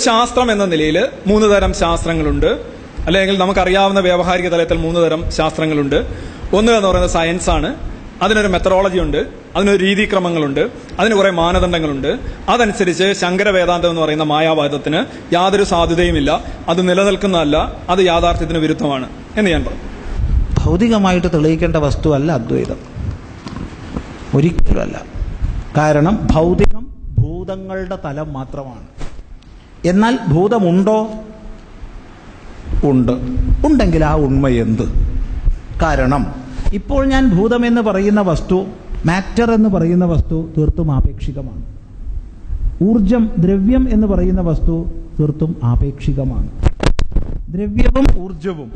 ശാസ്ത്രം എന്ന നിലയിൽ 3 തരം ശാസ്ത്രങ്ങളുണ്ട്, അല്ലെങ്കിൽ നമുക്കറിയാവുന്ന വ്യാവഹാരിക തലത്തിൽ 3 തരം ശാസ്ത്രങ്ങളുണ്ട്. ഒന്ന് എന്ന് പറയുന്നത് സയൻസാണ്. അതിനൊരു മെത്തഡോളജി ഉണ്ട്, അതിനൊരു രീതിക്രമങ്ങളുണ്ട്, അതിന് കുറേ മാനദണ്ഡങ്ങളുണ്ട്. അതനുസരിച്ച് ശങ്കര വേദാന്തം എന്ന് പറയുന്ന മായാവാദത്തിന് യാതൊരു സാധ്യതയുമില്ല, അത് നിലനിൽക്കുന്നതല്ല, അത് യാഥാർത്ഥ്യത്തിന് വിരുദ്ധമാണ് എന്ന് ഞാൻ പറഞ്ഞു. ഭൗതികമായിട്ട് തെളിയിക്കേണ്ട വസ്തുവല്ല അദ്വൈതം, ഒരിക്കലുമല്ല. കാരണം ഭൗതികം ഭൂതങ്ങളുടെ തലം മാത്രമാണ്. എന്നാൽ ഭൂതമുണ്ടോ? ഉണ്ട്. ഉണ്ടെങ്കിൽ ആ ഉണ്മ എന്ത്? കാരണം ഇപ്പോൾ ഞാൻ ഭൂതമെന്ന് പറയുന്ന വസ്തു, മാറ്റർ എന്ന് പറയുന്ന വസ്തു തീർത്തും ആപേക്ഷികമാണ്. ഊർജം, ദ്രവ്യം എന്ന് പറയുന്ന വസ്തു തീർത്തും ആപേക്ഷികമാണ്. ദ്രവ്യവും ഊർജവും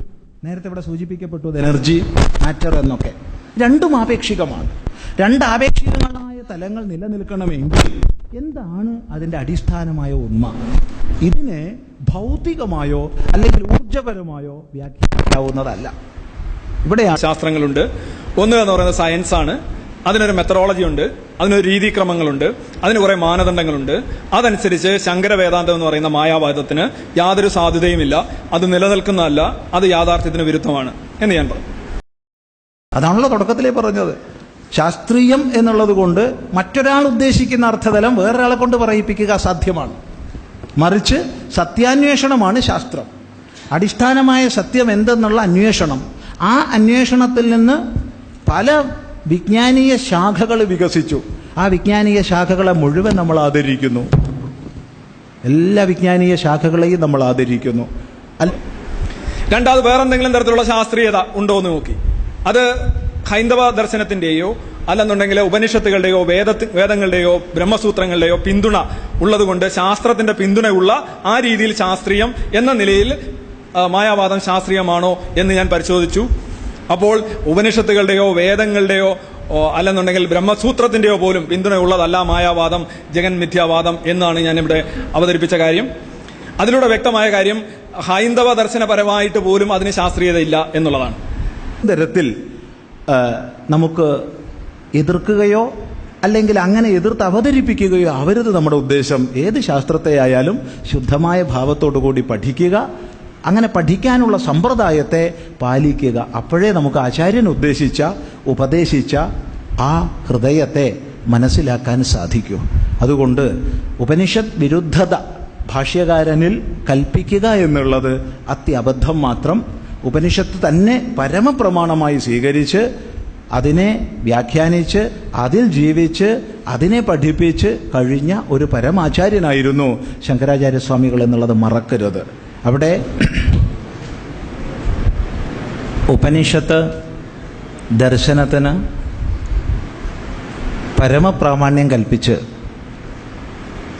നേരത്തെ ഇവിടെ സൂചിപ്പിക്കപ്പെട്ടു, എനർജി, മാറ്റർ എന്നൊക്കെ രണ്ടും ആപേക്ഷികമാണ്. രണ്ട് ആപേക്ഷികങ്ങളായ തലങ്ങൾ നിലനിൽക്കണമെങ്കിൽ എന്താണ് അതിൻ്റെ അടിസ്ഥാനമായ ഉണ്മ? ഇതിനെ ഭൗതികമായോ അല്ലെങ്കിൽ ഊർജപരമായോ വ്യാഖ്യാനിക്കാവുന്നതല്ല. ഇവിടെയാണ് ശാസ്ത്രങ്ങളുണ്ട്. ഒന്ന് എന്ന് പറയുന്നത് സയൻസാണ്. അതിനൊരു മെത്തഡോളജി ഉണ്ട്, അതിനൊരു രീതിക്രമങ്ങളുണ്ട്, അതിന് കുറേ മാനദണ്ഡങ്ങളുണ്ട്. അതനുസരിച്ച് ശങ്കര വേദാന്തം എന്ന് പറയുന്ന മായാവാദത്തിന് യാതൊരു സാധ്യതയുമില്ല, അത് നിലനിൽക്കുന്നതല്ല, അത് യാഥാർത്ഥ്യത്തിന് വിരുദ്ധമാണ് എന്ന് ഞാൻ പറഞ്ഞു. അതാണല്ലോ തുടക്കത്തിലേ പറഞ്ഞത്. ശാസ്ത്രീയം എന്നുള്ളത് കൊണ്ട് മറ്റൊരാൾ ഉദ്ദേശിക്കുന്ന അർത്ഥതലം വേറൊരാളെ കൊണ്ട് പറയിപ്പിക്കുക അസാധ്യമാണ്. മറിച്ച് സത്യാന്വേഷണമാണ് ശാസ്ത്രം. അടിസ്ഥാനമായ സത്യം എന്തെന്നുള്ള അന്വേഷണം. ആ അന്വേഷണത്തിൽ നിന്ന് പല വിജ്ഞാനീയ ശാഖകൾ വികസിച്ചു. ആ വിജ്ഞാനീയ ശാഖകളെ മുഴുവൻ നമ്മൾ ആദരിക്കുന്നു. എല്ലാ വിജ്ഞാനീയ ശാഖകളെയും നമ്മൾ ആദരിക്കുന്നു. രണ്ടാമത് വേറെന്തെങ്കിലും തരത്തിലുള്ള ശാസ്ത്രീയത ഉണ്ടോ എന്ന് നോക്കി. അത് ഹൈന്ദവ ദർശനത്തിന്റെയോ അല്ലെന്നുണ്ടെങ്കിൽ ഉപനിഷത്തുകളുടെയോ വേദങ്ങളുടെയോ ബ്രഹ്മസൂത്രങ്ങളുടെയോ പിന്തുണ ഉള്ളതുകൊണ്ട്, ശാസ്ത്രത്തിന്റെ പിന്തുണയുള്ള ആ രീതിയിൽ ശാസ്ത്രീയം എന്ന നിലയിൽ മായാവാദം ശാസ്ത്രീയമാണോ എന്ന് ഞാൻ പരിശോധിച്ചു. അപ്പോൾ ഉപനിഷത്തുകളുടെയോ വേദങ്ങളുടെയോ അല്ലെന്നുണ്ടെങ്കിൽ ബ്രഹ്മസൂത്രത്തിന്റെയോ പോലും പിന്തുണയുള്ളതല്ല മായാവാദം, ജഗൻ മിഥ്യാവാദം എന്നാണ് ഞാനിവിടെ അവതരിപ്പിച്ച കാര്യം. അതിലൂടെ വ്യക്തമായ കാര്യം ഹൈന്ദവ ദർശനപരമായിട്ട് പോലും അതിന് ശാസ്ത്രീയതയില്ല എന്നുള്ളതാണ്. തരത്തിൽ നമുക്ക് എതിർക്കുകയോ അല്ലെങ്കിൽ അങ്ങനെ എതിർത്ത് അവതരിപ്പിക്കുകയോ ആവരുത് നമ്മുടെ ഉദ്ദേശം. ഏത് ശാസ്ത്രത്തെ ആയാലും ശുദ്ധമായ ഭാവത്തോടു കൂടി പഠിക്കുക, അങ്ങനെ പഠിക്കാനുള്ള സമ്പ്രദായത്തെ പാലിക്കുക. അപ്പോഴേ നമുക്ക് ആചാര്യൻ ഉപദേശിച്ച ആ ഹൃദയത്തെ മനസ്സിലാക്കാൻ സാധിക്കൂ. അതുകൊണ്ട് ഉപനിഷത്ത് വിരുദ്ധത ഭാഷ്യകാരനിൽ കൽപ്പിക്കുക എന്നുള്ളത് അത്യബദ്ധം മാത്രം. ഉപനിഷത്ത് തന്നെ പരമപ്രമാണമായി സ്വീകരിച്ച് അതിനെ വ്യാഖ്യാനിച്ച് അതിൽ ജീവിച്ച് അതിനെ പഠിപ്പിച്ച് കഴിഞ്ഞ ഒരു പരമാചാര്യനായിരുന്നു ശങ്കരാചാര്യസ്വാമികൾ എന്നുള്ളത് മറക്കരുത്. അവിടെ ഉപനിഷത്ത് ദർശനത്തിന് പരമപ്രാമാണ്യം കൽപ്പിച്ച്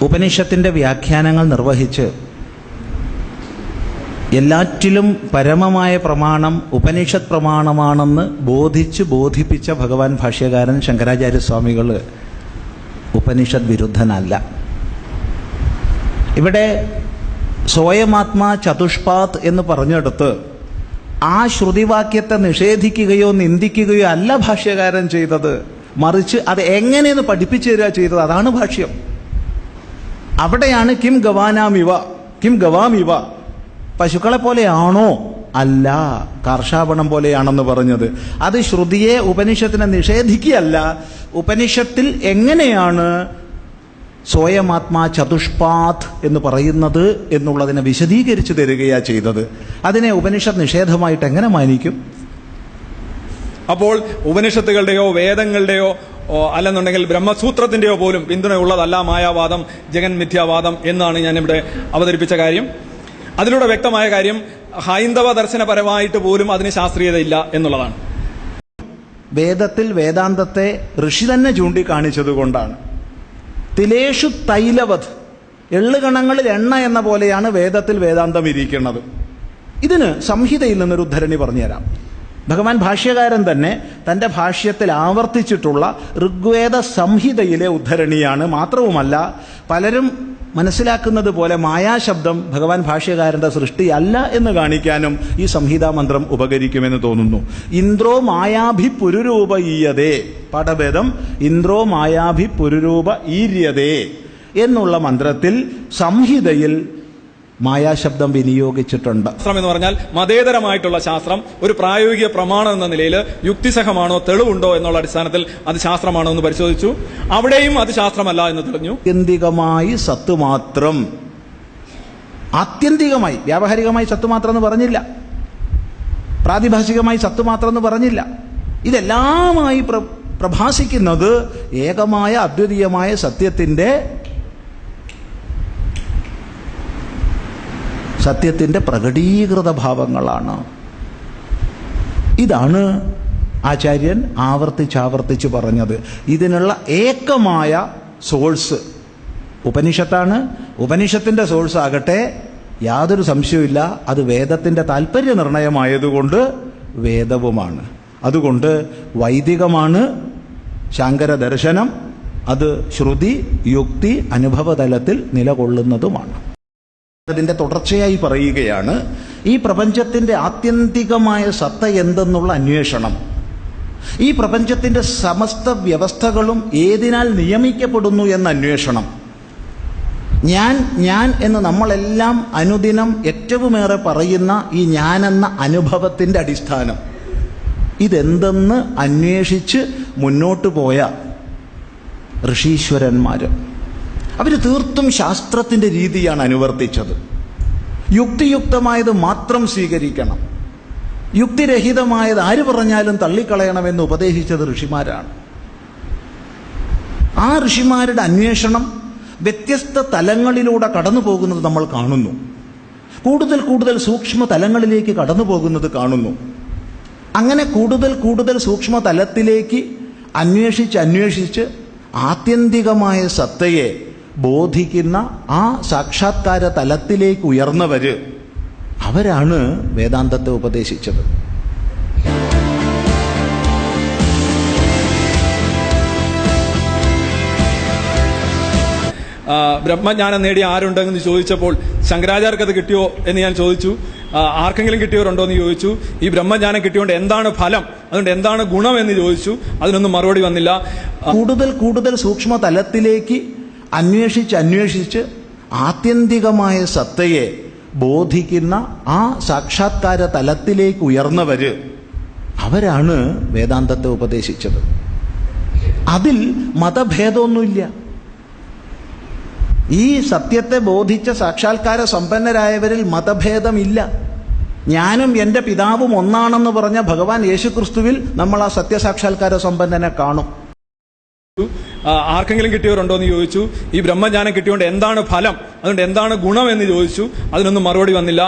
ഉപനിഷത്തിൻ്റെ വ്യാഖ്യാനങ്ങൾ നിർവഹിച്ച് എല്ലാറ്റിലും പരമമായ പ്രമാണം ഉപനിഷത്ത് പ്രമാണമാണെന്ന് ബോധിപ്പിച്ച ഭഗവാൻ ഭാഷ്യകാരൻ ശങ്കരാചാര്യസ്വാമികൾ ഉപനിഷത്ത് വിരുദ്ധനല്ല. ഇവിടെ സ്വയമാത്മാ ചതുഷ്പാത് എന്ന് പറഞ്ഞെടുത്ത് ആ ശ്രുതിവാക്യത്തെ നിഷേധിക്കുകയോ നിന്ദിക്കുകയോ അല്ല ഭാഷ്യകാരൻ ചെയ്തത്. മറിച്ച് അത് എങ്ങനെയെന്ന് പഠിപ്പിച്ചു തരിക ചെയ്തത്. അതാണ് ഭാഷ്യം. അവിടെയാണ് കിം ഗവാമിവ പശുക്കളെ പോലെയാണോ? അല്ല, കർഷാപണം പോലെയാണെന്ന് പറഞ്ഞത്. അത് ശ്രുതിയെ ഉപനിഷത്തിനെ നിഷേധിക്കുകയല്ല, ഉപനിഷത്തിൽ എങ്ങനെയാണ് സ്വയമാത്മാ ചതുഷ്പാത് എന്ന് പറയുന്നത് എന്നുള്ളതിനെ വിശദീകരിച്ചു തരികയാണ് ചെയ്തത്. അതിനെ ഉപനിഷത്ത് നിഷേധമായിട്ട് എങ്ങനെ മാനിക്കും? അപ്പോൾ ഉപനിഷത്തുകളുടെയോ വേദങ്ങളുടെയോ അല്ലെന്നുണ്ടെങ്കിൽ ബ്രഹ്മസൂത്രത്തിന്റെയോ പോലും പിന്തുണയുള്ളതല്ല മായാവാദം, ജഗൻ മിഥ്യാവാദം എന്നാണ് ഞാനിവിടെ അവതരിപ്പിച്ച കാര്യം. അതിലൂടെ വ്യക്തമായ കാര്യം ഹൈന്ദവ ദർശനപരമായിട്ട് പോലും അതിന് ശാസ്ത്രീയതയില്ല എന്നുള്ളതാണ്. വേദത്തിൽ വേദാന്തത്തെ ഋഷി തന്നെ ചൂണ്ടിക്കാണിച്ചതുകൊണ്ടാണ്. തിലേഷു തൈലവത്, എള്ളുകണങ്ങളിൽ എണ്ണ എന്ന പോലെയാണ് വേദത്തിൽ വേദാന്തം ഇരിക്കുന്നത്. ഇതിന് സംഹിതയിൽ നിന്നൊരു ഉദ്ധരണി പറഞ്ഞുതരാം. ഭഗവാൻ ഭാഷ്യകാരൻ തന്നെ തൻ്റെ ഭാഷ്യത്തിൽ ആവർത്തിച്ചിട്ടുള്ള ഋഗ്വേദ സംഹിതയിലെ ഉദ്ധരണിയാണ്. മാത്രവുമല്ല, പലരും മനസ്സിലാക്കുന്നത് പോലെ മായാശബ്ദം ഭഗവാൻ ഭാഷ്യകാരൻ്റെ സൃഷ്ടിയല്ല എന്ന് കാണിക്കാനും ഈ സംഹിതാ മന്ത്രം ഉപകരിക്കുമെന്ന് തോന്നുന്നു. ഇന്ദ്രോ മായാഭി പുരുരൂപ ഈയതേ, പാഠഭേദം ഇന്ദ്രോ മായാഭി പുരുരൂപ ഈര്യതേ എന്നുള്ള മന്ത്രത്തിൽ സംഹിതയിൽ മായാശബ്ദം വിനിയോഗിച്ചിട്ടുണ്ട്. ശാസ്ത്രം എന്ന് പറഞ്ഞാൽ മതേതരമായിട്ടുള്ള ശാസ്ത്രം ഒരു പ്രായോഗിക പ്രമാണം എന്ന നിലയിൽ യുക്തിസഹമാണോ തെളിവുണ്ടോ എന്നുള്ള അടിസ്ഥാനത്തിൽ അത് ശാസ്ത്രമാണോ എന്ന് പരിശോധിച്ചു. അവിടെയും അത് ശാസ്ത്രമല്ല എന്ന് തെളിഞ്ഞു. ആത്യന്തികമായി സത്ത് മാത്രം, ആത്യന്തികമായി, വ്യാവഹാരികമായി സത്ത് മാത്രം എന്ന് പറഞ്ഞില്ല, പ്രാതിഭാഷികമായി സത്ത് മാത്രം എന്ന് പറഞ്ഞില്ല. ഇതെല്ലാമായി പ്രഭാസിക്കുന്നത് ഏകമായ അദ്വിതീയമായ സത്യത്തിന്റെ പ്രകടീകൃത ഭാവങ്ങളാണ്. ഇതാണ് ആചാര്യൻ ആവർത്തിച്ചാവർത്തിച്ച് പറഞ്ഞത്. ഇതിനുള്ള ഏകമായ സോഴ്സ് ഉപനിഷത്താണ്. ഉപനിഷത്തിന്റെ സോഴ്സ് ആകട്ടെ യാതൊരു സംശയവുമില്ല, അത് വേദത്തിന്റെ താല്പര്യ നിർണയമായതുകൊണ്ട് വേദവുമാണ്. അതുകൊണ്ട് വൈദികമാണ് ശാങ്കര ദർശനം. അത് ശ്രുതി, യുക്തി, അനുഭവതലത്തിൽ നിലകൊള്ളുന്നതുമാണ്. അതിന്റെ തുടർച്ചയായി പറയുകയാണ്, ഈ പ്രപഞ്ചത്തിന്റെ ആത്യന്തികമായ സത്ത എന്തെന്നുള്ള അന്വേഷണം, ഈ പ്രപഞ്ചത്തിന്റെ സമസ്ത വ്യവസ്ഥകളും ഏതിനാൽ നിയമിക്കപ്പെടുന്നു എന്ന അന്വേഷണം, ഞാൻ എന്ന് നമ്മളെല്ലാം അനുദിനം ഏറ്റവുമേറെ പറയുന്ന ഈ ഞാനെന്ന അനുഭവത്തിന്റെ അടിസ്ഥാനം ഇതെന്തെന്ന് അന്വേഷിച്ച് മുന്നോട്ട് പോയ ഋഷീശ്വരന്മാര് അവർ തീർത്തും ശാസ്ത്രത്തിന്റെ രീതിയാണ് അനുവർത്തിച്ചത്. യുക്തിയുക്തമായത് മാത്രം സ്വീകരിക്കണം, യുക്തിരഹിതമായത് ആര് പറഞ്ഞാലും തള്ളിക്കളയണമെന്ന് ഉപദേശിച്ചത് ഋഷിമാരാണ്. ആ ഋഷിമാരുടെ അന്വേഷണം വ്യത്യസ്ത തലങ്ങളിലൂടെ കടന്നു പോകുന്നത് നമ്മൾ കാണുന്നു. കൂടുതൽ കൂടുതൽ സൂക്ഷ്മ തലങ്ങളിലേക്ക് കടന്നു പോകുന്നത് കാണുന്നു. അങ്ങനെ കൂടുതൽ സൂക്ഷ്മ തലത്തിലേക്ക് അന്വേഷിച്ച് ആത്യന്തികമായ സത്തയെ ബോധിക്കുന്ന ആ സാക്ഷാത്കാര തലത്തിലേക്ക് ഉയർന്നവര് അവരാണ് വേദാന്തത്തെ ഉപദേശിച്ചത്. ബ്രഹ്മജ്ഞാനം നേടി ആരുണ്ടെന്ന് ചോദിച്ചപ്പോൾ ശങ്കരാചാര്യർക്ക് അത് കിട്ടിയോ എന്ന് ഞാൻ ചോദിച്ചു. ആർക്കെങ്കിലും കിട്ടിയവരുണ്ടോ എന്ന് ചോദിച്ചു. ഈ ബ്രഹ്മജ്ഞാനം കിട്ടിയോണ്ട് എന്താണ് ഫലം, അതുകൊണ്ട് എന്താണ് ഗുണം എന്ന് ചോദിച്ചു. അതിനൊന്നും മറുപടി വന്നില്ല. കൂടുതൽ സൂക്ഷ്മ തലത്തിലേക്ക് അന്വേഷിച്ച് ആത്യന്തികമായ സത്തയെ ബോധിക്കുന്ന ആ സാക്ഷാത്കാര തലത്തിലേക്ക് ഉയർന്നവര് അവരാണ് വേദാന്തത്തെ ഉപദേശിച്ചത്. അതിൽ മതഭേദമൊന്നുമില്ല. ഈ സത്യത്തെ ബോധിച്ച സാക്ഷാത്കാര സമ്പന്നരായവരിൽ മതഭേദമില്ല. ഞാനും എൻ്റെ പിതാവും ഒന്നാണെന്ന് പറഞ്ഞ ഭഗവാൻ യേശുക്രിസ്തുവിൽ നമ്മൾ ആ സത്യസാക്ഷാത്കാര സമ്പന്നനെ കാണും. ആർക്കെങ്കിലും കിട്ടിയവരുണ്ടോ എന്ന് ചോദിച്ചു. ഈ ബ്രഹ്മജ്ഞാനം കിട്ടിയോണ്ട് എന്താണ് ഫലം, അതുകൊണ്ട് എന്താണ് ഗുണം എന്ന് ചോദിച്ചു. അതിനൊന്നും മറുപടി വന്നില്ല.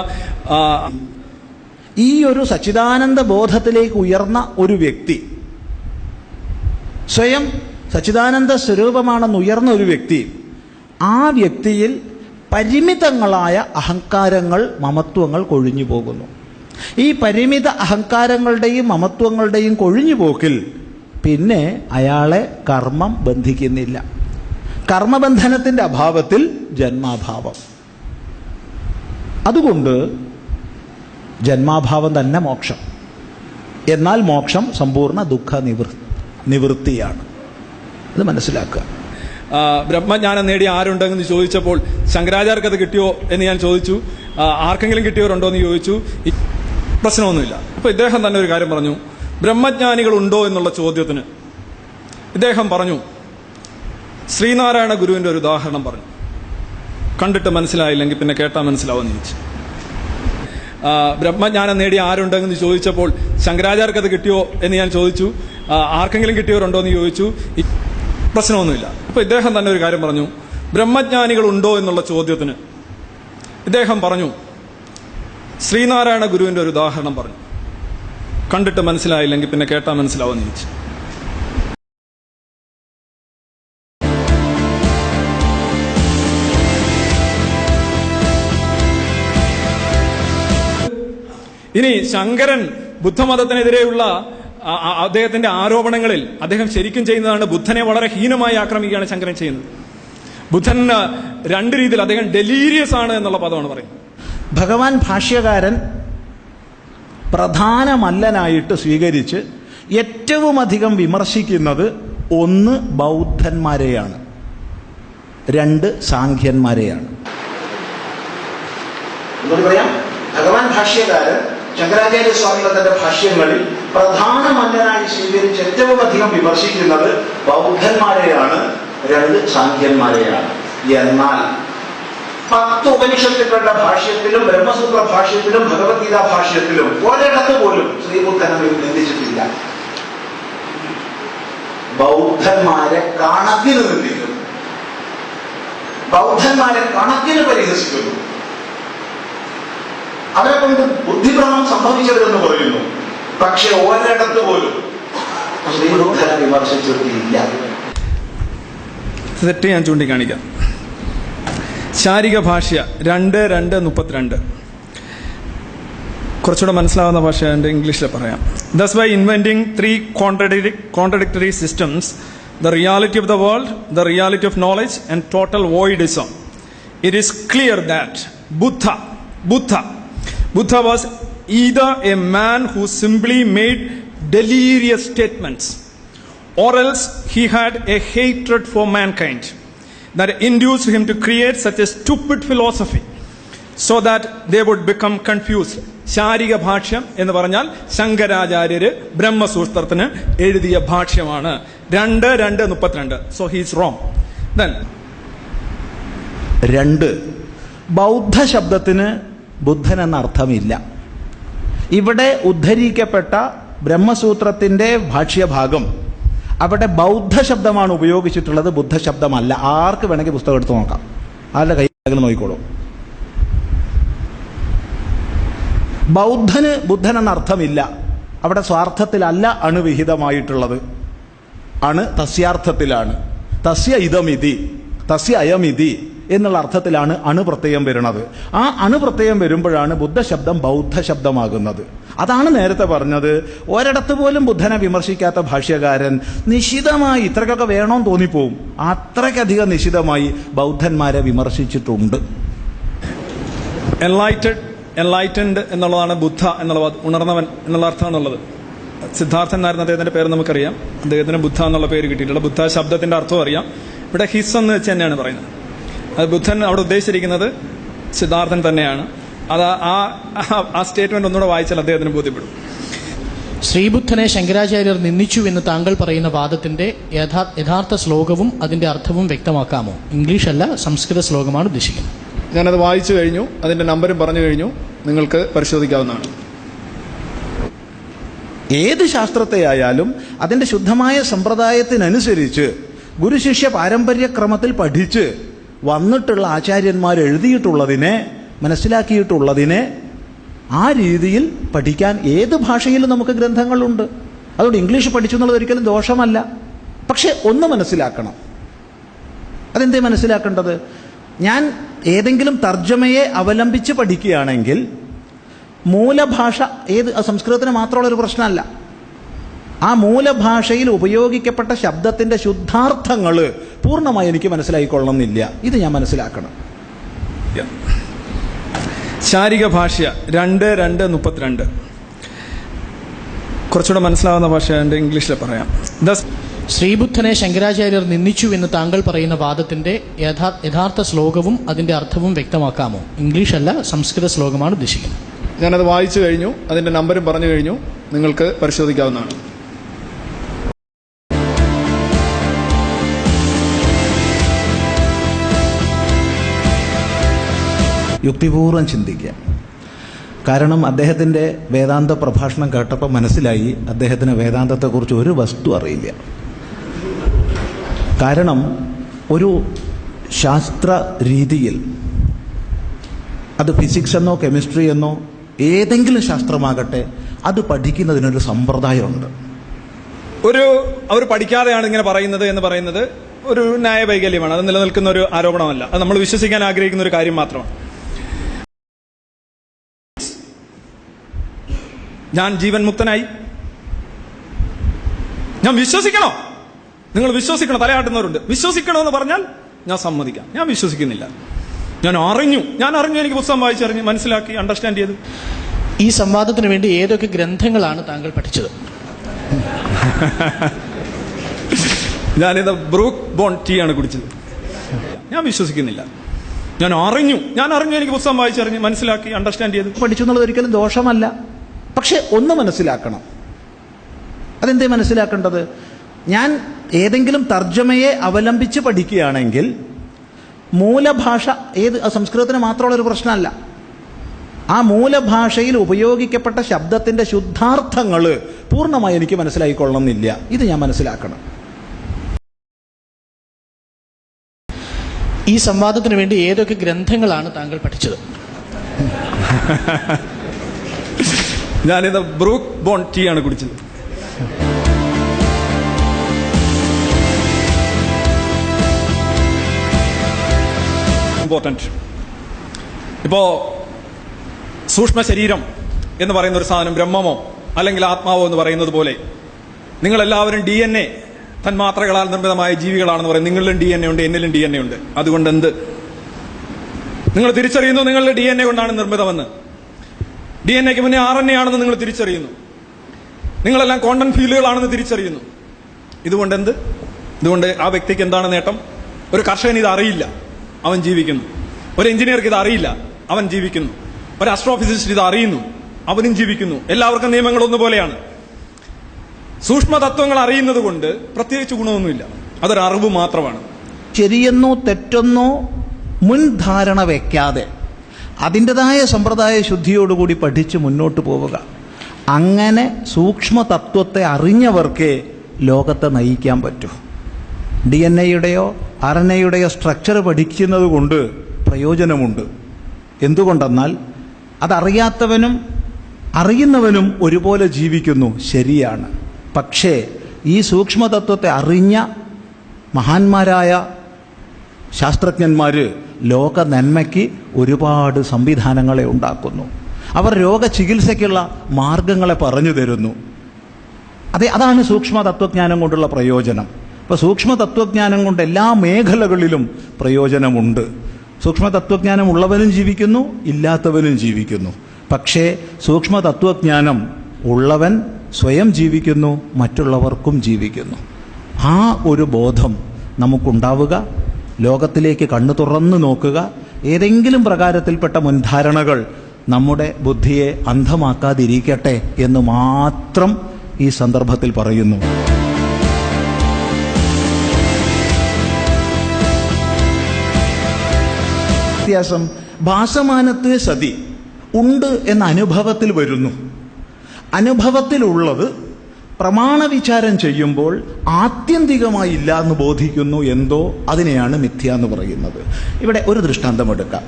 ഈ ഒരു സച്ചിദാനന്ദ ബോധത്തിലേക്ക് ഉയർന്ന ഒരു വ്യക്തി, സ്വയം സച്ചിദാനന്ദ സ്വരൂപമാണെന്ന് ഉയർന്ന ഒരു വ്യക്തി, ആ വ്യക്തിയിൽ പരിമിതങ്ങളായ അഹങ്കാരങ്ങൾ, മമത്വങ്ങൾ കൊഴിഞ്ഞു പോകുന്നു. ഈ പരിമിത അഹങ്കാരങ്ങളുടെയും മമത്വങ്ങളുടെയും കൊഴിഞ്ഞു പോക്കിൽ പിന്നെ അയാളെ കർമ്മം ബന്ധിക്കുന്നില്ല. കർമ്മബന്ധനത്തിന്റെ അഭാവത്തിൽ ജന്മാഭാവം. അതുകൊണ്ട് ജന്മാഭാവം തന്നെ മോക്ഷം. എന്നാൽ മോക്ഷം സമ്പൂർണ്ണ ദുഃഖ നിവൃത്തിയാണ്. ഇത് മനസ്സിലാക്കുക. ബ്രഹ്മജ്ഞാനം നേടി ആരുണ്ടെന്ന് ചോദിച്ചപ്പോൾ ശങ്കരാചാര്യർക്ക് അത് കിട്ടിയോ എന്ന് ഞാൻ ചോദിച്ചു. ആർക്കെങ്കിലും കിട്ടിയവരുണ്ടോ എന്ന് ചോദിച്ചു. പ്രശ്നമൊന്നുമില്ല. അപ്പൊ ഇദ്ദേഹം തന്നെ ഒരു കാര്യം പറഞ്ഞു. ബ്രഹ്മജ്ഞാനികൾ ഉണ്ടോ എന്നുള്ള ചോദ്യത്തിന് ഇദ്ദേഹം പറഞ്ഞു, ശ്രീനാരായണ ഗുരുവിന്റെ ഒരു ഉദാഹരണം പറഞ്ഞു. കണ്ടിട്ട് മനസ്സിലായില്ലെങ്കിൽ പിന്നെ കേട്ടാൽ മനസ്സിലാവുമെന്ന് ചോദിച്ചു. ബ്രഹ്മജ്ഞാനം നേടി ആരുണ്ടെന്ന് ചോദിച്ചപ്പോൾ ശങ്കരാചാര്യർക്ക് അത് കിട്ടിയോ എന്ന് ഞാൻ ചോദിച്ചു. ആർക്കെങ്കിലും കിട്ടിയവരുണ്ടോ എന്ന് ചോദിച്ചു. പ്രശ്നമൊന്നുമില്ല. അപ്പൊ ഇദ്ദേഹം തന്നെ ഒരു കാര്യം പറഞ്ഞു. ബ്രഹ്മജ്ഞാനികൾ ഉണ്ടോ എന്നുള്ള ചോദ്യത്തിന് ഇദ്ദേഹം പറഞ്ഞു, ശ്രീനാരായണ ഗുരുവിന്റെ ഒരു ഉദാഹരണം പറഞ്ഞു. കണ്ടിട്ട് മനസ്സിലായില്ലെങ്കിൽ പിന്നെ കേട്ടാൽ മനസ്സിലാവുമെന്ന് ചോദിച്ചു. ഇനി ശങ്കരൻ ബുദ്ധമതത്തിനെതിരെയുള്ള അദ്ദേഹത്തിന്റെ ആരോപണങ്ങളിൽ അദ്ദേഹം ശരിക്കും ചെയ്യുന്നതാണ് ബുദ്ധനെ വളരെ ഹീനമായി ആക്രമിക്കുകയാണ് ശങ്കരൻ ചെയ്യുന്നത്. ബുദ്ധൻ രണ്ട് രീതിയിൽ അദ്ദേഹം ഡെലീരിയസ് ആണ് എന്നുള്ള പദമാണ് പറയുന്നത്. ഭഗവാൻ ഭാഷ്യകാരൻ പ്രധാനമല്ലനായിട്ട് സ്വീകരിച്ച് ഏറ്റവും അധികം വിമർശിക്കുന്നത് ഒന്ന് ബൗദ്ധന്മാരെയാണ്, രണ്ട് സാഖ്യന്മാരെയാണ്. എന്നോട് പറയാം, ഭഗവാൻ ഭാഷ്യകാരൻ ശങ്കരാചാര്യ സ്വാമികൾ തന്റെ ഭാഷ്യങ്ങളിൽ പ്രധാന മല്ലനായി സ്വീകരിച്ച് ഏറ്റവും അധികം വിമർശിക്കുന്നത് ബൗദ്ധന്മാരെയാണ്, 2 സാഖ്യന്മാരെയാണ്. എന്നാൽ 10 ഉപനിഷത്തുക്കളുടെ ഭാഷ്യത്തിലും ബ്രഹ്മസൂത്ര ഭാഷ്യത്തിലും ഭഗവത്ഗീത ഭാഷ്യത്തിലും ഒരിടത്ത് പോലും ശ്രീബുദ്ധനെ നിന്ദിച്ചിട്ടില്ല. ബൗദ്ധന്മാരെ കണക്കിന് നിന്ദിക്കുന്നു, ബൗദ്ധന്മാരെ കണക്കിന് പരിഹസിക്കുന്നു, അവരെ കൊണ്ട് ബുദ്ധിഭ്രമം സംഭവിച്ചവരെന്ന് പറയുന്നു. പക്ഷെ ഒരിടത്ത് പോലും ശ്രീബുദ്ധനെ വിമർശിച്ചിട്ടില്ല. തെറ്റ് ഞാൻ ചൂണ്ടിക്കാണിക്കാം. ശാരിക ഭാഷ്യ 2:2:32 കുറച്ചുകൂടെ മനസ്സിലാവുന്ന ഭാഷ എൻ്റെ ഇംഗ്ലീഷിൽ പറയാം. Thus by inventing 3 contradictory systems, the reality of the world, the reality of knowledge and total voidism, it is clear that Buddha was either a man who simply made delirious statements, or else he had a hatred for mankind that induced him to create such a stupid philosophy so that they would become confused. Sarika ഭാഷ്യം എന്ന് പറഞ്ഞാൽ ശങ്കരാചാര്യര് ബ്രഹ്മസൂത്രത്തിന് എഴുതിയ ഭാഷ്യമാണ്. 2:2:32. So he's wrong. Then 2, ബൗദ്ധ ശബ്ദത്തിന് ബുദ്ധൻ എന്ന അർത്ഥമില്ല. ഇവിടെ ഉദ്ധരിക്കപ്പെട്ട ബ്രഹ്മസൂത്രത്തിന്റെ ഭാഷ്യഭാഗം അവിടെ ബൗദ്ധ ശബ്ദമാണ് ഉപയോഗിച്ചിട്ടുള്ളത്, ബുദ്ധ ശബ്ദമല്ല. ആർക്ക് വേണമെങ്കിൽ പുസ്തകം എടുത്ത് നോക്കാം, ആരുടെ കൈകൾ നോക്കിക്കോളൂ. ബൗദ്ധന് ബുദ്ധൻ എന്ന അർത്ഥമില്ല. അവിടെ സ്വാർത്ഥത്തിലല്ല അണുവിഹിതമായിട്ടുള്ളത്, അണ് തസ്യാർത്ഥത്തിലാണ്. തസ്യ ഇതമിതി തസ്യ അയമിതി എന്നുള്ള അർത്ഥത്തിലാണ് അണുപ്രത്യയം വരുന്നത്. ആ അണുപ്രത്യയം വരുമ്പോഴാണ് ബുദ്ധശബ്ദം ബൗദ്ധ ശബ്ദമാകുന്നത്. അതാണ് നേരത്തെ പറഞ്ഞത്. ഒരിടത്ത് പോലും ബുദ്ധനെ വിമർശിക്കാത്ത ഭാഷ്യകാരൻ നിശിതമായി, ഇത്രയ്ക്കൊക്കെ വേണോന്ന് തോന്നിപ്പോവും, അത്രയ്ക്കധികം നിശിതമായി ബൗദ്ധന്മാരെ വിമർശിച്ചിട്ടുണ്ട്. എൻലൈറ്റൻഡ് എന്നുള്ളതാണ് ബുദ്ധ എന്നുള്ള ഉണർന്നവൻ എന്നുള്ള അർത്ഥമാണുള്ളത്. സിദ്ധാർത്ഥൻ എന്നായിരുന്നു അദ്ദേഹത്തിന്റെ പേര് നമുക്കറിയാം. അദ്ദേഹത്തിന് ബുദ്ധ എന്നുള്ള പേര് കിട്ടിയിട്ടുള്ള ബുദ്ധ ശബ്ദത്തിന്റെ അർത്ഥം അറിയാം. ഇവിടെ ഹിസ് എന്ന് വെച്ച് തന്നെയാണ് പറയുന്നത്. അത് ബുദ്ധൻ അവിടെ ഉദ്ദേശിച്ചിരിക്കുന്നത് സിദ്ധാർത്ഥൻ തന്നെയാണ്. അത് ആ സ്റ്റേറ്റ്മെന്റ് ഒന്നുകൂടെ വായിച്ചാൽ അദ്ദേഹത്തിന് ബോധ്യപ്പെടും. ശ്രീബുദ്ധനെ ശങ്കരാചാര്യർ നിന്ദിച്ചു എന്ന് താങ്കൾ പറയുന്ന വാദത്തിന്റെ യഥാർത്ഥ ശ്ലോകവും അതിന്റെ അർത്ഥവും വ്യക്തമാക്കാമോ? ഇംഗ്ലീഷ് അല്ല, സംസ്കൃത ശ്ലോകമാണ് ഉദ്ദേശിക്കുന്നത്. ഞാനത് വായിച്ചു കഴിഞ്ഞു, അതിന്റെ നമ്പരും പറഞ്ഞു കഴിഞ്ഞു, നിങ്ങൾക്ക് പരിശോധിക്കാവുന്നതാണ്. ഏത് ശാസ്ത്രത്തെയായാലും അതിന്റെ ശുദ്ധമായ സമ്പ്രദായത്തിനനുസരിച്ച് ഗുരുശിഷ്യ പാരമ്പര്യക്രമത്തിൽ പഠിച്ച് വന്നിട്ടുള്ള ആചാര്യന്മാർ എഴുതിയിട്ടുള്ളതിനെ, മനസ്സിലാക്കിയിട്ടുള്ളതിനെ ആ രീതിയിൽ പഠിക്കാൻ ഏത് ഭാഷയിലും നമുക്ക് ഗ്രന്ഥങ്ങളുണ്ട്. അതുകൊണ്ട് ഇംഗ്ലീഷ് പഠിച്ചു എന്നുള്ളത് ഒരിക്കലും ദോഷമല്ല. പക്ഷെ ഒന്ന് മനസ്സിലാക്കണം. അതെന്തേ മനസ്സിലാക്കേണ്ടത്? ഞാൻ ഏതെങ്കിലും തർജ്ജമയെ അവലംബിച്ച് പഠിക്കുകയാണെങ്കിൽ മൂലഭാഷ സംസ്കൃതത്തിന് മാത്രമുള്ളൊരു പ്രശ്നമല്ല. ആ മൂലഭാഷയിൽ ഉപയോഗിക്കപ്പെട്ട ശബ്ദത്തിന്റെ ശുദ്ധാർത്ഥങ്ങൾ പൂർണ്ണമായി എനിക്ക് മനസ്സിലായിക്കൊള്ളണമെന്നില്ല. ഇത് ഞാൻ മനസ്സിലാക്കണം. ശാരിക ഭാഷ്യ 2:2:32 കുറച്ചുകൂടെ മനസ്സിലാവുന്ന ഭാഷ എൻ്റെ ഇംഗ്ലീഷിൽ പറയാം. ശ്രീബുദ്ധനെ ശങ്കരാചാര്യർ നിന്ദിച്ചു എന്ന് താങ്കൾ പറയുന്ന വാദത്തിന്റെ യഥാർത്ഥ ശ്ലോകവും അതിന്റെ അർത്ഥവും വ്യക്തമാക്കാമോ? ഇംഗ്ലീഷ് അല്ല, സംസ്കൃത ശ്ലോകമാണ് ഉദ്ദേശിക്കുന്നത്. ഞാനത് വായിച്ചു കഴിഞ്ഞു, അതിന്റെ നമ്പരും പറഞ്ഞു കഴിഞ്ഞു, നിങ്ങൾക്ക് പരിശോധിക്കാവുന്നതാണ്. യുക്തിപൂർവ്വം ചിന്തിക്കുക. കാരണം അദ്ദേഹത്തിൻ്റെ വേദാന്ത പ്രഭാഷണം കേട്ടപ്പോൾ മനസ്സിലായി അദ്ദേഹത്തിന് വേദാന്തത്തെക്കുറിച്ച് ഒരു വസ്തു അറിയില്ല. കാരണം ഒരു ശാസ്ത്ര രീതിയിൽ, അത് ഫിസിക്സ് എന്നോ കെമിസ്ട്രി എന്നോ ഏതെങ്കിലും ശാസ്ത്രമാകട്ടെ, അത് പഠിക്കുന്നതിനൊരു സമ്പ്രദായമുണ്ട്. അവർ പഠിക്കാതെയാണ് ഇങ്ങനെ പറയുന്നത് എന്ന് പറയുന്നത് ഒരു ന്യായവൈകല്യമാണ്. അത് നിലനിൽക്കുന്ന ഒരു ആരോപണമല്ല. അത് നമ്മൾ വിശ്വസിക്കാൻ ആഗ്രഹിക്കുന്ന ഒരു കാര്യം മാത്രമാണ്. ഞാൻ ജീവൻ മുക്തനായി, ഞാൻ വിശ്വസിക്കണോ? നിങ്ങൾ വിശ്വസിക്കണോ? തലയാട്ടുന്നവരുണ്ട്. വിശ്വസിക്കണമെന്ന് പറഞ്ഞാൽ ഞാൻ സമ്മതിക്കാം. ഞാൻ വിശ്വസിക്കുന്നില്ല. ഞാൻ അറിഞ്ഞു, എനിക്ക് പുസ്തകം വായിച്ചറിഞ്ഞു, മനസ്സിലാക്കി, അണ്ടർസ്റ്റാൻഡ് ചെയ്തു. ഈ സംവാദത്തിന് വേണ്ടി ഏതൊക്കെ ഗ്രന്ഥങ്ങളാണ് താങ്കൾ പഠിച്ചത്? ഞാനിത് ബ്രൂക്ക് ബോൺ ടീ ആണ് കുടിച്ചത്. ഞാൻ വിശ്വസിക്കുന്നില്ല. ഞാൻ അറിഞ്ഞു എനിക്ക് പുസ്തകം വായിച്ചറിഞ്ഞ് മനസ്സിലാക്കി അണ്ടർസ്റ്റാൻഡ് ചെയ്തു. പഠിച്ചു എന്നുള്ളത് ഒരിക്കലും ദോഷമല്ല. പക്ഷെ ഒന്ന് മനസ്സിലാക്കണം. അതെന്തേ മനസ്സിലാക്കേണ്ടത്? ഞാൻ ഏതെങ്കിലും തർജ്ജമയെ അവലംബിച്ച് പഠിക്കുകയാണെങ്കിൽ മൂലഭാഷ സംസ്കൃതത്തിന് മാത്രമുള്ളൊരു പ്രശ്നമല്ല. ആ മൂലഭാഷയിൽ ഉപയോഗിക്കപ്പെട്ട ശബ്ദത്തിന്റെ ശുദ്ധാർത്ഥങ്ങൾ പൂർണ്ണമായി എനിക്ക് മനസ്സിലായിക്കൊള്ളണമെന്നില്ല. ഇത് ഞാൻ മനസ്സിലാക്കണം. ഈ സംവാദത്തിന് വേണ്ടി ഏതൊക്കെ ഗ്രന്ഥങ്ങളാണ് താങ്കൾ പഠിച്ചത്? ഞാനിത് ബ്രൂക്ക് ബോൺ ടീ ആണ് കുടിച്ചത്. ഇമ്പോർട്ടൻറ്റ്. ഇപ്പോ സൂക്ഷ്മ ശരീരം എന്ന് പറയുന്ന ഒരു സാധനം ബ്രഹ്മമോ അല്ലെങ്കിൽ ആത്മാവോ എന്ന് പറയുന്നത് പോലെ നിങ്ങളെല്ലാവരും DNA തന്മാത്രകളാൽ നിർമ്മിതമായ ജീവികളാണെന്ന് പറയും. നിങ്ങളിലും DNA ഉണ്ട്, എന്നിലും DNA ഉണ്ട്. അതുകൊണ്ട് എന്ത്? നിങ്ങൾ തിരിച്ചറിയുന്നു നിങ്ങളുടെ DNA കൊണ്ടാണ് നിർമ്മിതമെന്ന്. DNAക്ക് മുന്നേ RNA ആണെന്ന് നിങ്ങൾ തിരിച്ചറിയുന്നു. നിങ്ങളെല്ലാം ക്വാണ്ടം ഫീൽഡുകളാണെന്ന് തിരിച്ചറിയുന്നു. ഇതുകൊണ്ട് എന്ത്? ഇതുകൊണ്ട് ആ വ്യക്തിക്ക് എന്താണ് നേട്ടം? ഒരു കർഷകന് ഇത് അറിയില്ല, അവൻ ജീവിക്കുന്നു. ഒരു എഞ്ചിനീയർക്ക് ഇത് അറിയില്ല, അവൻ ജീവിക്കുന്നു. ഒരു ആസ്ട്രോഫിസിസ്റ്റ് ഇത് അറിയുന്നു, അവനും ജീവിക്കുന്നു. എല്ലാവർക്കും നിയമങ്ങൾ ഒന്നുപോലെയാണ്. സൂക്ഷ്മ തത്വങ്ങൾ അറിയുന്നത് കൊണ്ട് പ്രത്യേകിച്ച് ഗുണമൊന്നുമില്ല. അതൊരു അറിവ് മാത്രമാണ്. ശരിയെന്നോ തെറ്റെന്നോ മുൻധാരണ വയ്ക്കാതെ അതിൻ്റെതായ സമ്പ്രദായ ശുദ്ധിയോടുകൂടി പഠിച്ച് മുന്നോട്ട് പോവുക. അങ്ങനെ സൂക്ഷ്മ തത്വത്തെ അറിഞ്ഞവർക്കേ ലോകത്തെ നയിക്കാൻ പറ്റൂ. DNA-യുടെയോ RNA-യുടെയോ സ്ട്രക്ചർ പഠിക്കുന്നത് കൊണ്ട് പ്രയോജനമുണ്ട്. എന്തുകൊണ്ടെന്നാൽ അതറിയാത്തവനും അറിയുന്നവനും ഒരുപോലെ ജീവിക്കുന്നു, ശരിയാണ്. പക്ഷേ ഈ സൂക്ഷ്മതത്വത്തെ അറിഞ്ഞ മഹാന്മാരായ ശാസ്ത്രജ്ഞന്മാർ ലോക നന്മയ്ക്ക് ഒരുപാട് സംവിധാനങ്ങളെ ഉണ്ടാക്കുന്നു. അവർ രോഗചികിത്സയ്ക്കുള്ള മാർഗങ്ങളെ പറഞ്ഞു തരുന്നു. അതാണ് സൂക്ഷ്മ തത്വജ്ഞാനം കൊണ്ടുള്ള പ്രയോജനം. ഇപ്പോൾ സൂക്ഷ്മ തത്വജ്ഞാനം കൊണ്ട് എല്ലാ മേഖലകളിലും പ്രയോജനമുണ്ട്. സൂക്ഷ്മ തത്വജ്ഞാനം ഉള്ളവനും ജീവിക്കുന്നു, ഇല്ലാത്തവനും ജീവിക്കുന്നു. പക്ഷേ സൂക്ഷ്മ തത്വജ്ഞാനം ഉള്ളവൻ സ്വയം ജീവിക്കുന്നു, മറ്റുള്ളവർക്കും ജീവിക്കുന്നു. ആ ഒരു ബോധം നമുക്കുണ്ടാവുക. ലോകത്തിലേക്ക് കണ്ണു തുറന്നു നോക്കുക. ഏതെങ്കിലും പ്രകാരത്തിൽപ്പെട്ട മുൻധാരണകൾ നമ്മുടെ ബുദ്ധിയെ അന്ധമാക്കാതിരിക്കട്ടെ എന്ന് മാത്രം ഈ സന്ദർഭത്തിൽ പറയുന്നു. വ്യത്യാസം ഭാസമാനത്തെ സതി ഉണ്ട് എന്ന അനുഭവത്തിൽ വരുന്നു. അനുഭവത്തിലുള്ളത് പ്രമാണവിചാരം ചെയ്യുമ്പോൾ ആത്യന്തികമായി ഇല്ല എന്ന് ബോധിക്കുന്നു. എന്തോ അതിനെയാണ് മിഥ്യ എന്ന് പറയുന്നത്. ഇവിടെ ഒരു ദൃഷ്ടാന്തം എടുക്കാം.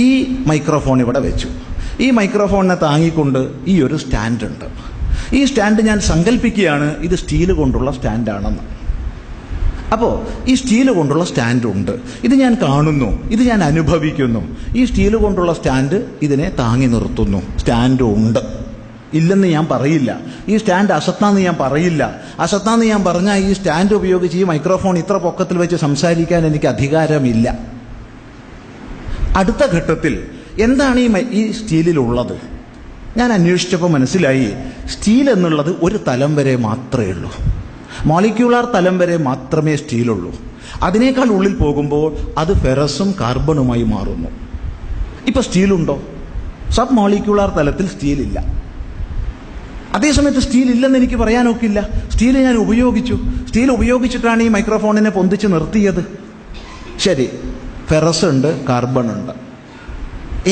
ഈ മൈക്രോഫോൺ ഇവിടെ വെച്ചു. ഈ മൈക്രോഫോണിനെ താങ്ങിക്കൊണ്ട് ഈ ഒരു സ്റ്റാൻഡ് ഉണ്ട്. ഈ സ്റ്റാൻഡ് ഞാൻ സങ്കല്പിക്കുകയാണ് ഇത് സ്റ്റീൽ കൊണ്ടുള്ള സ്റ്റാൻഡാണെന്ന്. അപ്പോൾ ഈ സ്റ്റീൽ കൊണ്ടുള്ള സ്റ്റാൻഡുണ്ട്, ഇത് ഞാൻ കാണുന്നു, ഇത് ഞാൻ അനുഭവിക്കുന്നു. ഈ സ്റ്റീൽ കൊണ്ടുള്ള സ്റ്റാൻഡ് ഇതിനെ താങ്ങി നിർത്തുന്നു. സ്റ്റാൻഡ് ഉണ്ട്, ഇല്ലെന്ന് ഞാൻ പറയില്ല. ഈ സ്റ്റാൻഡ് അസത്താന്ന് ഞാൻ പറയില്ല. അസത്താന്ന് ഞാൻ പറഞ്ഞാൽ ഈ സ്റ്റാൻഡ് ഉപയോഗിച്ച് ഈ മൈക്രോഫോൺ ഇത്ര പൊക്കത്തിൽ വെച്ച് സംസാരിക്കാൻ എനിക്ക് അധികാരമില്ല. അടുത്ത ഘട്ടത്തിൽ എന്താണ് ഈ സ്റ്റീലിലുള്ളത്? ഞാൻ അന്വേഷിച്ചപ്പോൾ മനസ്സിലായി സ്റ്റീൽ എന്നുള്ളത് ഒരു തലം വരെ മാത്രമേ ഉള്ളൂ. മോളിക്യൂളർ തലം വരെ മാത്രമേ സ്റ്റീലുള്ളൂ. അതിനേക്കാൾ ഉള്ളിൽ പോകുമ്പോൾ അത് ഫെറസും കാർബണുമായി മാറുന്നു. ഇപ്പൊ സ്റ്റീലുണ്ടോ? സബ് മോളിക്യൂളർ തലത്തിൽ സ്റ്റീലില്ല. അതേസമയത്ത് സ്റ്റീൽ ഇല്ലെന്ന് എനിക്ക് പറയാനൊക്കില്ല. സ്റ്റീൽ ഞാൻ ഉപയോഗിച്ചു. സ്റ്റീൽ ഉപയോഗിച്ചിട്ടാണ് ഈ മൈക്രോഫോണിനെ പൊന്തിച്ച് നിർത്തിയത്. ശരി, ഫെറസ് ഉണ്ട്, കാർബൺ ഉണ്ട്.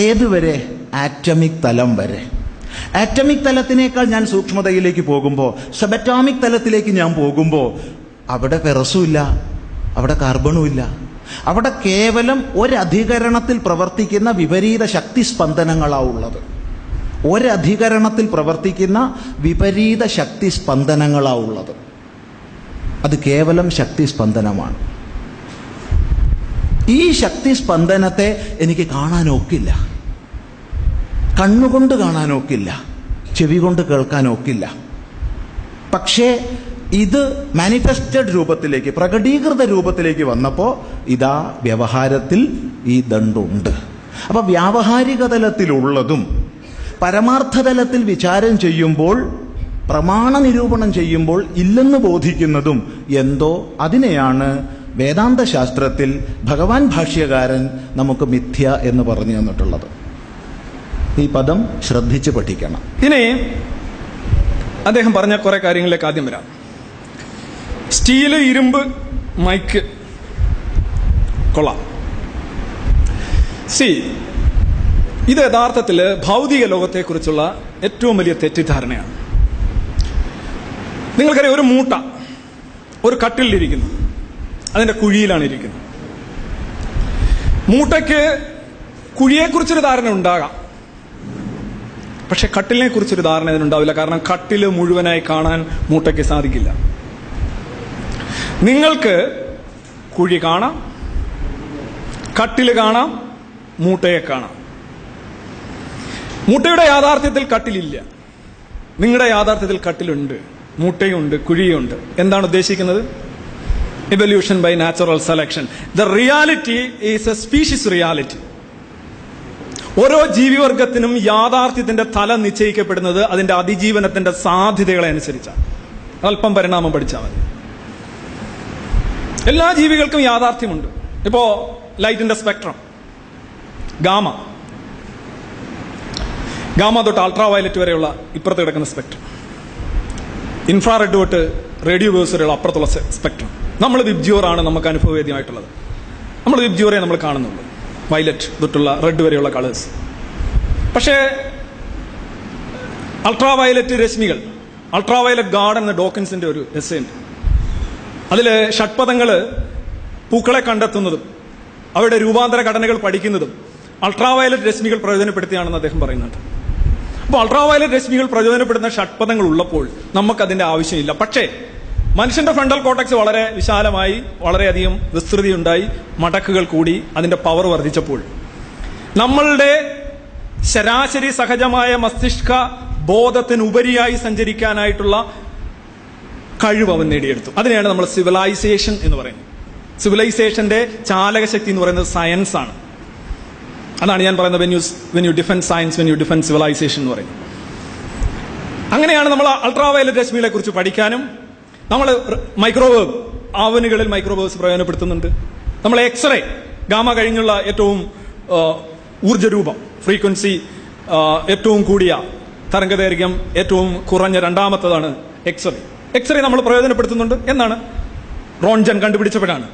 ഏതുവരെ? ആറ്റമിക് തലം വരെ. ആറ്റമിക് തലത്തിനേക്കാൾ ഞാൻ സൂക്ഷ്മതയിലേക്ക് പോകുമ്പോൾ, സബറ്റോമിക് തലത്തിലേക്ക് ഞാൻ പോകുമ്പോൾ അവിടെ ഫെറസും ഇല്ല, അവിടെ കാർബണും ഇല്ല. അവിടെ കേവലം ഒരധികരണത്തിൽ പ്രവർത്തിക്കുന്ന വിപരീത ശക്തി സ്പന്ദനങ്ങളാണ് ഉള്ളത്. ഒരധികരണത്തിൽ പ്രവർത്തിക്കുന്ന വിപരീത ശക്തി സ്പന്ദനങ്ങളാണ് ഉള്ളത്. അത് കേവലം ശക്തി സ്പന്ദനമാണ്. ഈ ശക്തി സ്പന്ദനത്തെ എനിക്ക് കാണാനൊക്കില്ല. കണ്ണുകൊണ്ട് കാണാനൊക്കില്ല, ചെവി കൊണ്ട് കേൾക്കാനൊക്കില്ല. പക്ഷേ ഇത് മാനിഫെസ്റ്റഡ് രൂപത്തിലേക്ക്, പ്രകടീകൃത രൂപത്തിലേക്ക് വന്നപ്പോൾ ഇതാ വ്യവഹാരത്തിൽ ഈ ദണ്ടുണ്ട്. അപ്പൊ വ്യാവഹാരിക തലത്തിലുള്ളതും പരമാർത്ഥതലത്തിൽ വിചാരം ചെയ്യുമ്പോൾ, പ്രമാണ നിരൂപണം ചെയ്യുമ്പോൾ ഇല്ലെന്ന് ബോധിക്കുന്നതും എന്തോ അതിനെയാണ് വേദാന്ത ശാസ്ത്രത്തിൽ ഭഗവാൻ ഭാഷ്യകാരൻ നമുക്ക് മിഥ്യ എന്ന് പറഞ്ഞു തന്നിട്ടുള്ളത്. ഈ പദം ശ്രദ്ധിച്ച് പഠിക്കണം. ഇനി അദ്ദേഹം പറഞ്ഞ കുറെ കാര്യങ്ങളിലേക്ക് ആദ്യം വരാം. സ്റ്റീല്, ഇരുമ്പ്, മൈക്ക് കൊള്ളാം. ഇത് യഥാർത്ഥത്തിൽ ഭൗതിക ലോകത്തെക്കുറിച്ചുള്ള ഏറ്റവും വലിയ തെറ്റിദ്ധാരണയാണ്. നിങ്ങൾക്കറിയാം, ഒരു മൂട്ട ഒരു കട്ടിലിരിക്കുന്നു, അതിന്റെ കുഴിയിലാണ് ഇരിക്കുന്നത്. മൂട്ടയ്ക്ക് കുഴിയെക്കുറിച്ചൊരു ധാരണ ഉണ്ടാകാം, പക്ഷെ കട്ടിലിനെ കുറിച്ചൊരു ധാരണ ഇതിനുണ്ടാവില്ല. കാരണം കട്ടില് മുഴുവനായി കാണാൻ മൂട്ടയ്ക്ക് സാധിക്കില്ല. നിങ്ങൾക്ക് കുഴി കാണാം, കട്ടില് കാണാം, മൂട്ടയെ കാണാം. മൂട്ടയുടെ യാഥാർത്ഥ്യത്തിൽ കട്ടിലില്ല, നിങ്ങളുടെ യാഥാർത്ഥ്യത്തിൽ കട്ടിലുണ്ട്, മൂട്ടയുണ്ട്, കുഴിയുണ്ട്. എന്താണ് ഉദ്ദേശിക്കുന്നത്? Evolution by natural selection. The reality is a species reality. ഓരോ ജീവിവർഗത്തിനും യാഥാർത്ഥ്യത്തിന്റെ തലം നിശ്ചയിക്കപ്പെടുന്നത് അതിന്റെ അതിജീവനത്തിന്റെ സാധ്യതകളെ അനുസരിച്ചാണ്. അല്പം പരിണാമം പഠിച്ചാൽ മതി. എല്ലാ ജീവികൾക്കും യാഥാർത്ഥ്യമുണ്ട്. ഇപ്പോ ലൈറ്റിന്റെ സ്പെക്ട്രം, ഗാമ തൊട്ട് അൾട്രാ വയലറ്റ് വരെയുള്ള ഇപ്പുറത്ത് കിടക്കുന്ന സ്പെക്ട്രം, ഇൻഫ്രാറെഡ് തൊട്ട് റേഡിയോ വേവ്സ് വരെയുള്ള അപ്പുറത്തുള്ള സ്പെക്ട്രം. നമ്മൾ വിബ്ജിയോറാണ് നമുക്ക് അനുഭവവേദ്യമായിട്ടുള്ളത്. നമ്മൾ വിബ്ജിയോറെ നമ്മൾ കാണുന്നുള്ളൂ, വയലറ്റ് തൊട്ടുള്ള റെഡ് വരെയുള്ള കളേഴ്സ്. പക്ഷേ അൾട്രാ വയലറ്റ് രശ്മികൾ, അൾട്രാ വയലറ്റ് ഗാർഡ് എന്ന ഡോക്കിൻസിന്റെ ഒരു എസ്സേ ഉണ്ട്. അതിൽ ഷഡ്പദങ്ങൾ പൂക്കളെ കണ്ടെത്തുന്നതും അവയുടെ രൂപാന്തര ഘടനകൾ പഠിക്കുന്നതും അൾട്രാ വയലറ്റ് രശ്മികൾ പ്രയോജനപ്പെടുത്തിയാണെന്ന് അദ്ദേഹം പറയുന്നുണ്ട്. അപ്പോൾ അൾട്രാ വയലറ്റ് രശ്മികൾ പ്രയോജനപ്പെടുന്ന ഷഡ്പദങ്ങൾ ഉള്ളപ്പോൾ നമുക്കതിന്റെ ആവശ്യമില്ല. പക്ഷേ മനുഷ്യന്റെ ഫ്രണ്ടൽ കോർട്ടക്സ് വളരെ വിശാലമായി, വളരെയധികം വിസ്തൃതിയുണ്ടായി, മടക്കുകൾ കൂടി, അതിന്റെ പവർ വർദ്ധിച്ചപ്പോൾ നമ്മളുടെ ശരാശരി സഹജമായ മസ്തിഷ്ക ബോധത്തിനുപരിയായി സഞ്ചരിക്കാനായിട്ടുള്ള കഴിവ് അവൻ നേടിയെടുത്തു. അതിനെയാണ് നമ്മൾ സിവിലൈസേഷൻ എന്ന് പറയുന്നത്. സിവിലൈസേഷന്റെ ചാലകശക്തി എന്ന് പറയുന്നത് സയൻസ് ആണ്. അതാണ് ഞാൻ പറയുന്നത് when you defend science, when you defend civilisation എന്ന് പറയുന്നത്. അങ്ങനെയാണ് നമ്മൾ അൾട്രാ വയലറ്റ് രശ്മികളെ കുറിച്ച് പഠിക്കാനും, നമ്മൾ മൈക്രോവേവ് ആവനുകളിൽ മൈക്രോവേവ്സ് പ്രയോജനപ്പെടുത്തുന്നുണ്ട്. നമ്മൾ എക്സ്റേ, ഗാമ കഴിഞ്ഞുള്ള ഏറ്റവും ഊർജ്ജരൂപം, ഫ്രീക്വൻസി ഏറ്റവും കൂടിയ, തരംഗദൈർഘ്യം ഏറ്റവും കുറഞ്ഞ രണ്ടാമത്തതാണ് എക്സ്റേ. എക്സ്റേ നമ്മൾ പ്രയോജനപ്പെടുത്തുന്നുണ്ട്. എന്നാണ് റോൺജൻ കണ്ടുപിടിച്ചപ്പോഴാണ്.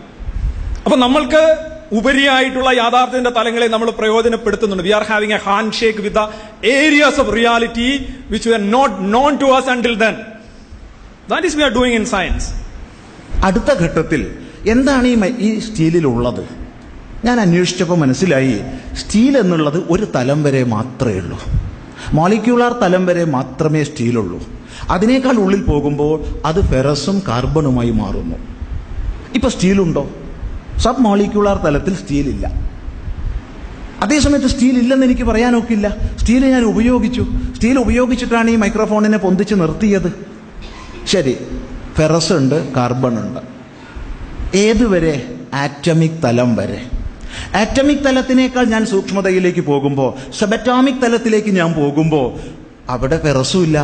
അപ്പൊ നമ്മൾക്ക് ഉപരിയായിട്ടുള്ള യാഥാർത്ഥ്യത്തിന്റെ തലങ്ങളെ നമ്മൾ പ്രയോജനപ്പെടുത്തുന്നുണ്ട്. We are having a hand shake with the areas of reality which were not known to us until then. That is we are doing in science. അടുത്ത ഘട്ടത്തിൽ എന്താണ് ഈ സ്റ്റീലിലുള്ളത്? ഞാൻ അന്വേഷിച്ചപ്പോൾ മനസ്സിലായി, സ്റ്റീൽ എന്നുള്ളത് ഒരു തലം വരെ മാത്രമേ ഉള്ളൂ. മോളിക്യൂളാർ തലം വരെ മാത്രമേ സ്റ്റീലുള്ളൂ. അതിനേക്കാൾ ഉള്ളിൽ പോകുമ്പോൾ അത് ഫെറസും കാർബണുമായി മാറുന്നു. ഇപ്പൊ സ്റ്റീലുണ്ടോ? സബ് മോളിക്യൂളാർ തലത്തിൽ സ്റ്റീലില്ല. അതേസമയത്ത് സ്റ്റീൽ ഇല്ലെന്ന് എനിക്ക് പറയാനൊക്കില്ല. സ്റ്റീൽ ഞാൻ ഉപയോഗിച്ചു. സ്റ്റീൽ ഉപയോഗിച്ചിട്ടാണ് ഈ മൈക്രോഫോണിനെ പൊന്തിച്ച് നിർത്തിയത്. ശരി, ഫെറസ് ഉണ്ട്, കാർബൺ ഉണ്ട്. ഏതുവരെ? ആറ്റമിക് തലം വരെ. ആറ്റമിക് തലത്തിനേക്കാൾ ഞാൻ സൂക്ഷ്മതയിലേക്ക് പോകുമ്പോൾ, സബറ്റോമിക് തലത്തിലേക്ക് ഞാൻ പോകുമ്പോൾ അവിടെ ഫെറസും ഇല്ല,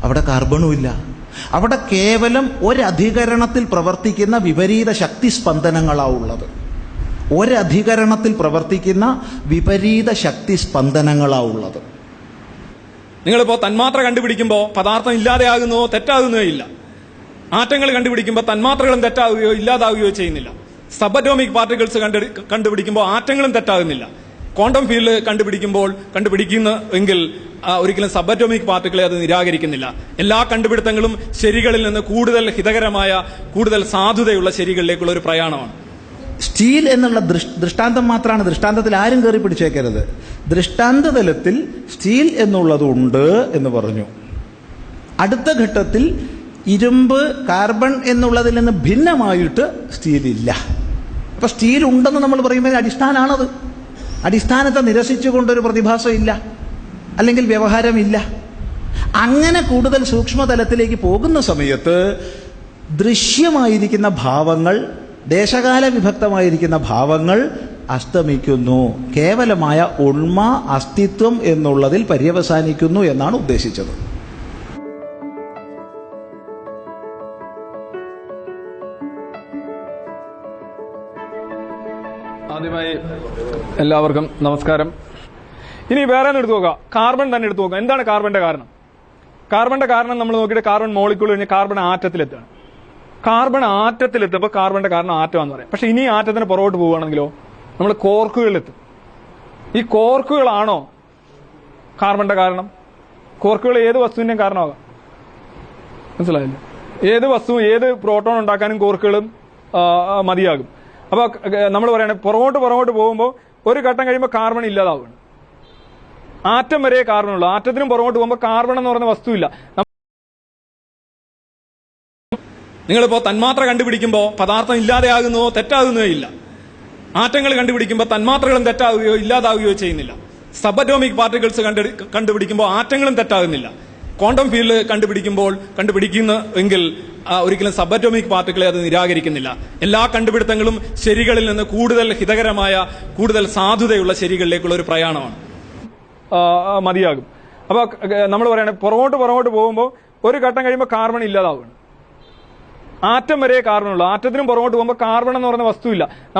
അവിടെ കാർബണും ഇല്ല. അവിടെ കേവലം ഒരധികരണത്തിൽ പ്രവർത്തിക്കുന്ന വിപരീത ശക്തി സ്പന്ദനങ്ങളാണ് ഉള്ളത്. ഒരധികരണത്തിൽ പ്രവർത്തിക്കുന്ന വിപരീത ശക്തി സ്പന്ദനങ്ങളാണ് ഉള്ളത്. നിങ്ങളിപ്പോ തന്മാത്ര കണ്ടുപിടിക്കുമ്പോൾ പദാർത്ഥം ഇല്ലാതെയാകുന്നോ തെറ്റാകുന്നോ ഇല്ല. ആറ്റങ്ങൾ കണ്ടുപിടിക്കുമ്പോൾ തന്മാത്രകളും തെറ്റാകുകയോ ഇല്ലാതാകുകയോ ചെയ്യുന്നില്ല. സബറ്റോമിക് പാർട്ടിക്കിൾസ് കണ്ടുപിടിക്കുമ്പോൾ ആറ്റങ്ങളും തെറ്റാകുന്നില്ല. ക്വാണ്ടം ഫീൽഡ് കണ്ടുപിടിക്കുന്നെങ്കിൽ ഒരിക്കലും സബറ്റോമിക് പാർട്ടിക്കിളെ അത് നിരാകരിക്കുന്നില്ല. എല്ലാ കണ്ടുപിടുത്തങ്ങളും ശരികളിൽ നിന്ന് കൂടുതൽ ഹിതകരമായ, കൂടുതൽ സാധുതയുള്ള ശരികളിലേക്കുള്ള ഒരു പ്രയാണമാണ്. സ്റ്റീൽ എന്നുള്ള ദൃഷ്ടാന്തം മാത്രമാണ്. ദൃഷ്ടാന്തത്തിൽ ആരും കയറി പിടിച്ചേക്കരുത്. ദൃഷ്ടാന്ത തലത്തിൽ സ്റ്റീൽ എന്നുള്ളതുണ്ട് എന്ന് പറഞ്ഞു. അടുത്ത ഘട്ടത്തിൽ ഇരുമ്പ്, കാർബൺ എന്നുള്ളതിൽ നിന്ന് ഭിന്നമായിട്ട് സ്റ്റീൽ ഇല്ല. അപ്പൊ സ്റ്റീൽ ഉണ്ടെന്ന് നമ്മൾ പറയുമ്പോൾ അടിസ്ഥാനമാണത്. അടിസ്ഥാനത്തെ നിരസിച്ചുകൊണ്ടൊരു പ്രതിഭാസം ഇല്ല, അല്ലെങ്കിൽ വ്യവഹാരമില്ല. അങ്ങനെ കൂടുതൽ സൂക്ഷ്മതലത്തിലേക്ക് പോകുന്ന സമയത്ത് ദൃശ്യമായിരിക്കുന്ന ഭാവങ്ങൾ, ദേശകാല വിഭക്തമായിരിക്കുന്ന ഭാവങ്ങൾ അസ്തമിക്കുന്നു. കേവലമായ ഉണ്മ, അസ്തിത്വം എന്നുള്ളതിൽ പര്യവസാനിക്കുന്നു എന്നാണ് ഉദ്ദേശിച്ചത്. ആദ്യമായി എല്ലാവർക്കും നമസ്കാരം. ഇനി വേറെ എടുത്തു നോക്കുക, കാർബൺ തന്നെ എടുത്തു നോക്കുക. എന്താണ് കാർബണിന്റെ കാരണം? കാർബണിന്റെ കാരണം നമ്മൾ നോക്കിയിട്ട് കാർബൺ മോളിക്യൂൾ കഴിഞ്ഞ് കാർബൺ ആറ്റത്തിലെത്തുകയാണ്. കാർബൺ ആറ്റത്തിലെത്തുമ്പോൾ കാർബണിന്റെ കാരണം ആറ്റമാണെന്ന് പറയാം. പക്ഷെ ഇനി ആറ്റത്തിന് പുറകോട്ട് പോവുകയാണെങ്കിലോ നമ്മൾ കോർക്കുകളിലെത്തും. ഈ കോർക്കുകളാണോ കാർബണിന്റെ കാരണം? കോർക്കുകൾ ഏത് വസ്തുവിന്റെയും കാരണമാകാം. മനസ്സിലായില്ലേ? ഏത് വസ്തു ഏത് പ്രോട്ടോൺ ഉണ്ടാക്കാനും കോർക്കുകളും മതിയാകും. അപ്പൊ നമ്മൾ പറയുകയാണെങ്കിൽ പുറകോട്ട് പോകുമ്പോൾ ഒരു ഘട്ടം കഴിയുമ്പോൾ കാർബൺ ഇല്ലാതാവുകയാണ്. ആറ്റം വരെ കാർബൺ ഉള്ളൂ. ആറ്റത്തിനും പുറകോട്ട് പോകുമ്പോൾ കാർബൺ എന്ന് പറയുന്ന വസ്തുവില്ല. നിങ്ങളിപ്പോ തന്മാത്ര കണ്ടുപിടിക്കുമ്പോൾ പദാർത്ഥം ഇല്ലാതെയാകുന്നതോ തെറ്റാകുന്നതോ ഇല്ല. ആറ്റങ്ങൾ കണ്ടുപിടിക്കുമ്പോൾ തന്മാത്രകളും തെറ്റാവുകയോ ഇല്ലാതാവുകയോ ചെയ്യുന്നില്ല. സബറ്റോമിക് പാർട്ടിക്കിൾസ് കണ്ടുപിടിക്കുമ്പോൾ ആറ്റങ്ങളും തെറ്റാകുന്നില്ല. ക്വാണ്ടം ഫീൽഡ് കണ്ടുപിടിക്കുന്നെങ്കിൽ ഒരിക്കലും സബറ്റോമിക് പാർട്ടിക്കിളെ അത് നിരാകരിക്കുന്നില്ല. എല്ലാ കണ്ടുപിടുത്തങ്ങളും ശരികളിൽ നിന്ന് കൂടുതൽ ഹിതകരമായ, കൂടുതൽ സാധുതയുള്ള ശരികളിലേക്കുള്ള ഒരു പ്രയാണമാണ്. മതിയാകും. അപ്പൊ നമ്മൾ പറയുകയാണെങ്കിൽ പുറകോട്ട് പോകുമ്പോൾ ഒരു ഘട്ടം കഴിയുമ്പോൾ കാർബൺ ഇല്ലാതാവുകയാണ്. ആറ്റം വരെ കാർബൺ ഉള്ളൂ. ആറ്റത്തിനും പുറകോട്ട് പോകുമ്പോൾ കാർബൺ എന്ന് പറയുന്ന വസ്തുവില്ല.